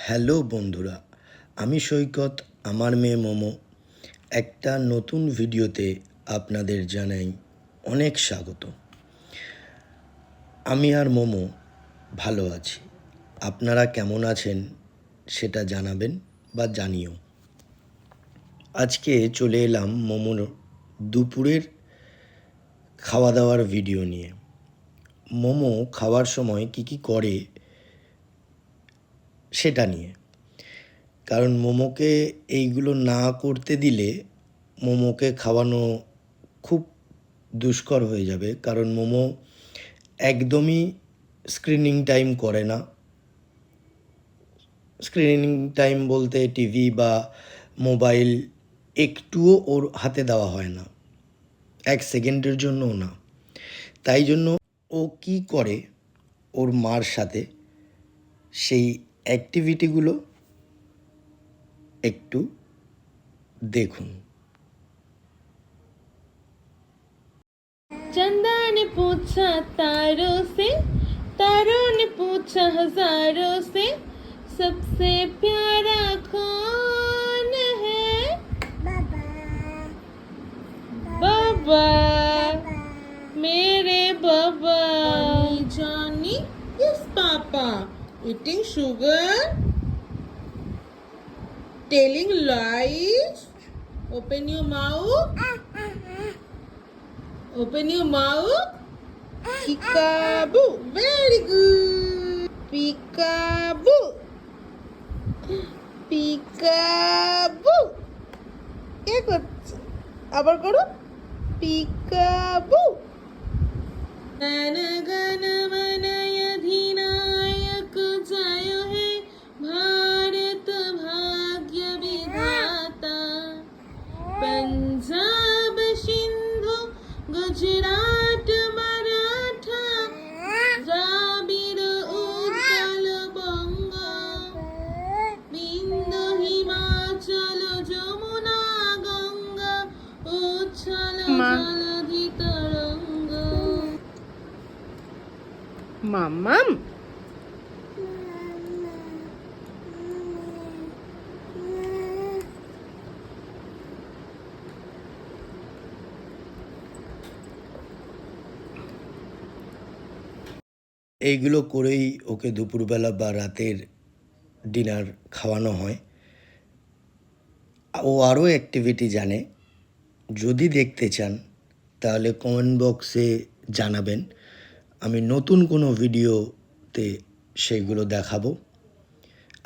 Hello বন্ধুরা, আমি সৈকত, আমার মেয়ে মোমো একটা নতুন ভিডিওতে আপনাদের জানাই অনেক স্বাগত। আমি আর মোমো ভালো আছি। আপনারা কেমন আছেন সেটা জানাবেন বা জানিও। আজকে চলে এলাম মোমোর দুপুরের খাওয়া দাওয়ার ভিডিও নিয়ে। মোমো খাওয়ার সময় কি করে সেটা নিয়ে। কারণ মোমোকে এইগুলো না করতে দিলে মোমোকে খাওয়ানো খুব দুষ্কর হয়ে যাবে। কারণ মোমো একদমই স্ক্রিনিং টাইম করে না। স্ক্রিনিং টাইম বলতে টিভি বা মোবাইল একটুও ওর হাতে দেওয়া হয় না, 1 সেকেন্ডের জন্যও না। তাই জন্য ও কি করে ওর মার সাথে, সেই অ্যাক্টিভিটিগুলো একটু দেখুন। चंदा ने पूछा तारों से, तारों ने पूछा हजारों से, सबसे प्यारा कौन है? बाबा, मेरे बाबा। Johnny, yes papa. Eating sugar, telling lies. Open your mouth. Open your mouth. Peekaboo. Very good. Peekaboo. Peekaboo. কে করছে? আবার করো। Peekaboo. গণ মন অধিনায়ক জয় হে ভারত ভাগ্য বিধাতা। पंजाब सिंधु गुजरात मराठा द्राविड़ उत्कल बंग बिंदु हिमाचल যমুনা গঙ্গা উচ্ছল জলধি তরঙ্গ। মাম্মাম এইগুলো করেই ওকে দুপুরবেলা বা রাতের ডিনার খাওয়ানো হয়। ও আরও অ্যাক্টিভিটি জানে। যদি দেখতে চান তাহলে কমেন্ট বক্সে জানাবেন, আমি নতুন কোনো ভিডিওতে সেইগুলো দেখাবো।